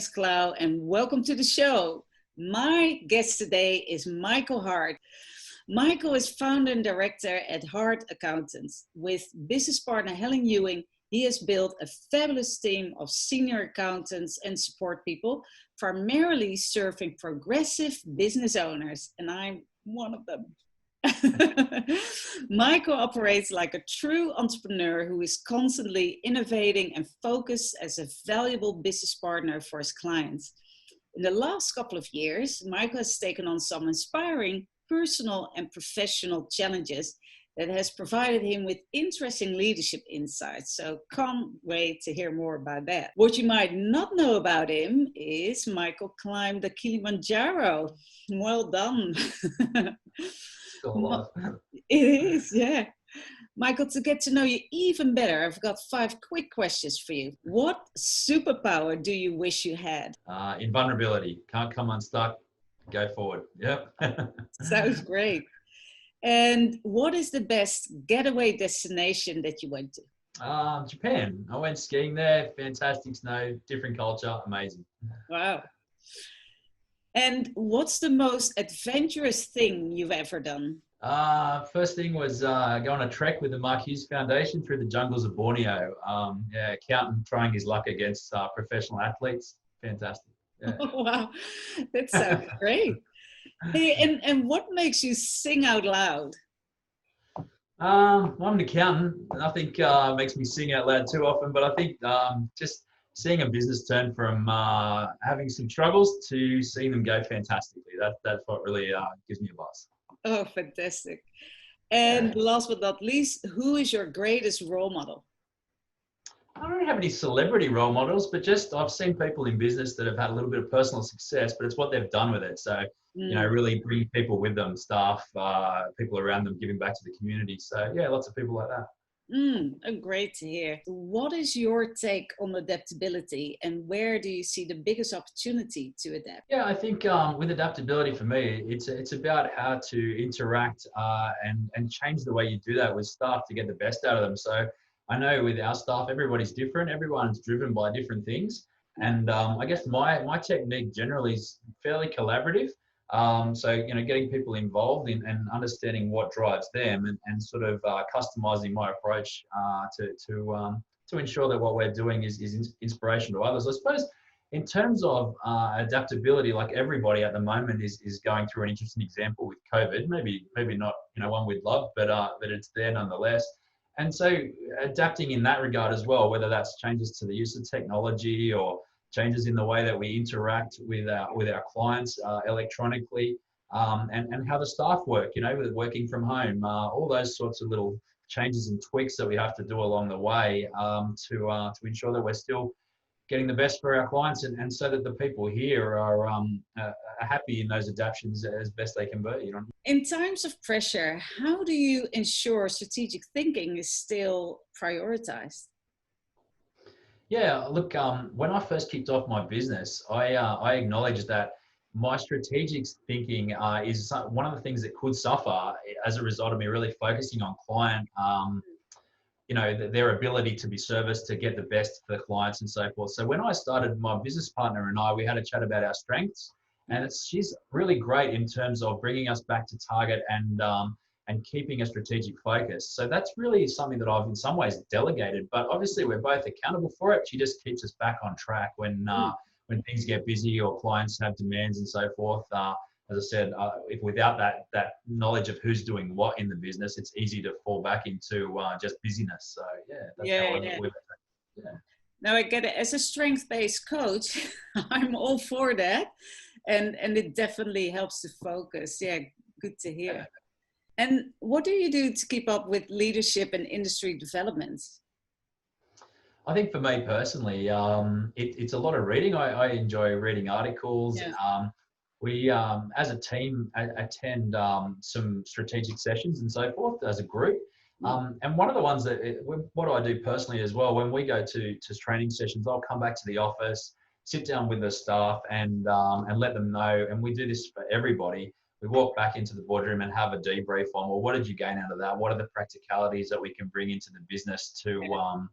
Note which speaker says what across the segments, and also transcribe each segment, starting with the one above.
Speaker 1: Thanks, Clau, and welcome to the show. My guest today is Michael Hart. Michael is founder and director at Hart Accountants. With business partner Helen Ewing, he has built a fabulous team of senior accountants and support people, primarily serving progressive business owners, and I'm one of them. Michael operates like a true entrepreneur who is constantly innovating and focused as a valuable business partner for his clients. In the last couple of years, Michael has taken on some inspiring personal and professional challenges that has provided him with interesting leadership insights. So can't wait to hear more about that. What you might not know about him is Michael climbed the Kilimanjaro. Well done.
Speaker 2: Still alive.
Speaker 1: It is, yeah. Michael, to get to know you even better, I've got 5 quick questions for you. What superpower do you wish you had?
Speaker 2: Invulnerability. Can't come unstuck. Go forward. Yep.
Speaker 1: Sounds great. And what is the best getaway destination that you went to?
Speaker 2: Japan. I went skiing there. Fantastic snow, different culture, amazing.
Speaker 1: Wow. And what's the most adventurous thing you've ever done?
Speaker 2: First thing was go on a trek with the Mark Hughes Foundation through the jungles of Borneo. Accountant trying his luck against professional athletes. Fantastic. Yeah.
Speaker 1: Oh, wow, that sounds great. Hey, and what makes you sing out loud?
Speaker 2: I'm an accountant. Nothing makes me sing out loud too often, but I think just seeing a business turn from having some struggles to seeing them go fantastically. That's what really gives me a buzz.
Speaker 1: Oh, fantastic. And last but not least, who is your greatest role model?
Speaker 2: I don't really have any celebrity role models, but just I've seen people in business that have had a little bit of personal success, but it's what they've done with it. So, really bring people with them, staff, people around them, giving back to the community. So, yeah, lots of people like that.
Speaker 1: Great to hear. What is your take on adaptability, and where do you see the biggest opportunity to adapt?
Speaker 2: Yeah, I think with adaptability for me, it's about how to interact and change the way you do that with staff to get the best out of them. So I know with our staff, everybody's different. Everyone's driven by different things. And I guess my technique generally is fairly collaborative. So, getting people involved in and understanding what drives them and sort of customizing my approach to ensure that what we're doing is inspiration to others. I suppose in terms of adaptability, like everybody at the moment is going through an interesting example with COVID, maybe not, one we'd love, but it's there nonetheless. And so adapting in that regard as well, whether that's changes to the use of technology or changes in the way that we interact with our clients electronically, and how the staff work, with working from home, all those sorts of little changes and tweaks that we have to do along the way to ensure that we're still getting the best for our clients and so that the people here are happy in those adaptations as best they can be.
Speaker 1: In times of pressure, how do you ensure strategic thinking is still prioritized?
Speaker 2: Yeah, look, when I first kicked off my business, I acknowledged that my strategic thinking is one of the things that could suffer as a result of me really focusing on client, their ability to be serviced, to get the best for the clients and so forth. So when I started, my business partner and we had a chat about our strengths, and she's really great in terms of bringing us back to target and keeping a strategic focus. So that's really something that I've in some ways delegated, but obviously we're both accountable for it. She just keeps us back on track when things get busy or clients have demands and so forth. As I said, if without that knowledge of who's doing what in the business, it's easy to fall back into just busyness. So that's how I live. Yeah.
Speaker 1: Now I get it. As a strength-based coach, I'm all for that, and it definitely helps to focus. Yeah, good to hear. Yeah. And what do you do to keep up with leadership and industry developments?
Speaker 2: I think for me personally, it's a lot of reading. I enjoy reading articles. Yeah. We, as a team, attend some strategic sessions and so forth as a group. And one of the ones what I do personally as well, when we go to training sessions, I'll come back to the office, sit down with the staff and let them know. And we do this for everybody. We walk back into the boardroom and have a debrief on, well, what did you gain out of that? What are the practicalities that we can bring into the business to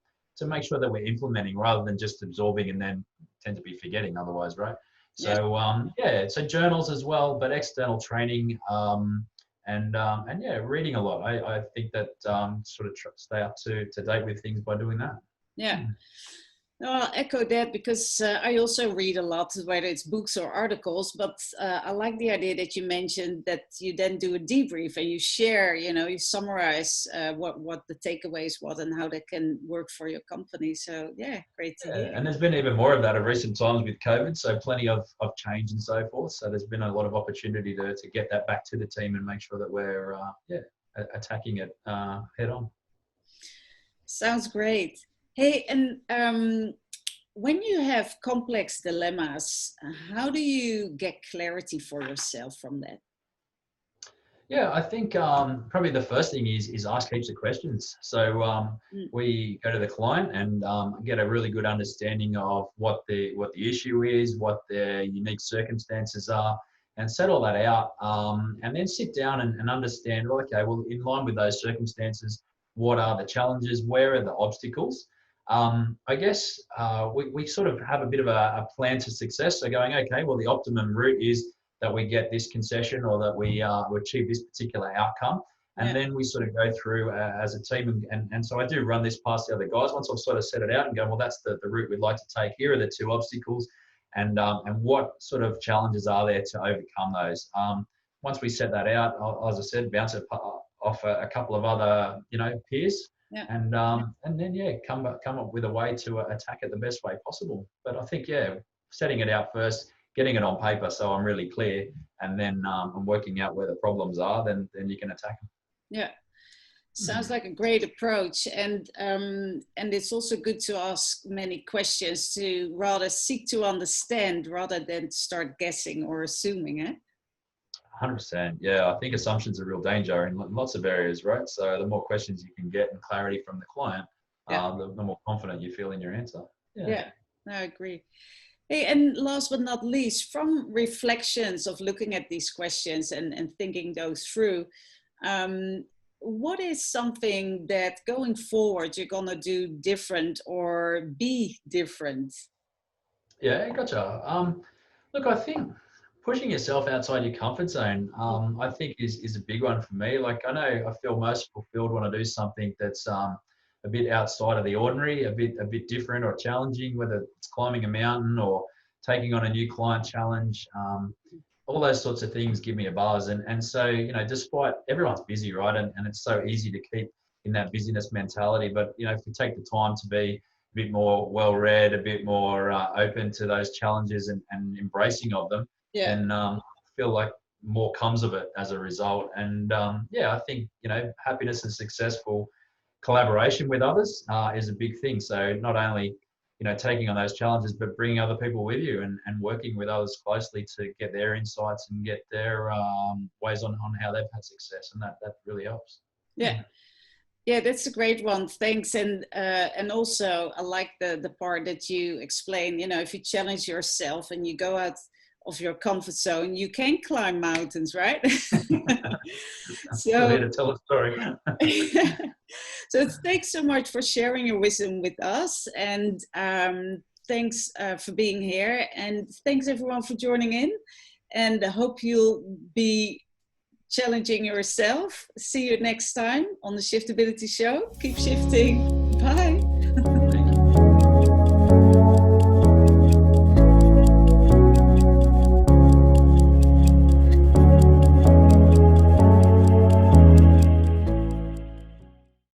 Speaker 2: make sure that we're implementing rather than just absorbing and then tend to be forgetting otherwise, right?
Speaker 1: Yeah.
Speaker 2: So so journals as well, but external training, and yeah, reading a lot. I think that sort of stay up to date with things by doing that.
Speaker 1: Yeah. No, I'll echo that because I also read a lot, whether it's books or articles, but I like the idea that you mentioned that you then do a debrief and you share, you summarize what the takeaways was and how they can work for your company. So yeah, great to hear.
Speaker 2: And there's been even more of that in recent times with COVID, so plenty of change and so forth. So there's been a lot of opportunity to get that back to the team and make sure that we're attacking it head on.
Speaker 1: Sounds great. Hey, and when you have complex dilemmas, how do you get clarity for yourself from that?
Speaker 2: Yeah, I think probably the first thing is ask heaps of questions. So we go to the client and get a really good understanding of what the issue is, what their unique circumstances are, and set all that out. And then sit down and understand, well, okay, well, in line with those circumstances, what are the challenges? Where are the obstacles? I guess we sort of have a bit of a plan to success. So going, okay, well, the optimum route is that we get this concession or that we achieve this particular outcome. And then we sort of go through as a team. And so I do run this past the other guys. Once I've sort of set it out and go, well, that's the route we'd like to take. Here are the two obstacles and what sort of challenges are there to overcome those. Once we set that out, as I said, bounce it off a couple of other, peers.
Speaker 1: Yeah.
Speaker 2: And then come up with a way to attack it the best way possible. But I think setting it out first, getting it on paper so I'm really clear, and then I'm working out where the problems are, then you can attack them.
Speaker 1: Yeah, sounds like a great approach, and it's also good to ask many questions to rather seek to understand rather than start guessing or assuming.
Speaker 2: 100%. Yeah, I think assumptions are real danger in lots of areas, right? So the more questions you can get and clarity from the client, the more confident you feel in your answer.
Speaker 1: Yeah, I agree. Hey, and last but not least, from reflections of looking at these questions and thinking those through, what is something that going forward you're going to do different or be different?
Speaker 2: Yeah, gotcha. Look, I think pushing yourself outside your comfort zone, I think is a big one for me. Like I know I feel most fulfilled when I do something that's a bit outside of the ordinary, a bit different or challenging, whether it's climbing a mountain or taking on a new client challenge. All those sorts of things give me a buzz. And so, despite everyone's busy, right? And it's so easy to keep in that busyness mentality. But, if you take the time to be a bit more well-read, a bit more open to those challenges and embracing of them, then I feel like more comes of it as a result. And I think, happiness and successful collaboration with others is a big thing. So not only, taking on those challenges, but bringing other people with you and working with others closely to get their insights and get their ways on how they've had success. And that really helps.
Speaker 1: Yeah, that's a great one. Thanks. And also I like the part that you explain, if you challenge yourself and you go out of your comfort zone, you can climb mountains, right?
Speaker 2: So here to tell a story.
Speaker 1: So thanks so much for sharing your wisdom with us, and thanks for being here, and thanks everyone for joining in, and I hope you'll be challenging yourself. See you next time on the Shiftability Show. Keep shifting. Bye.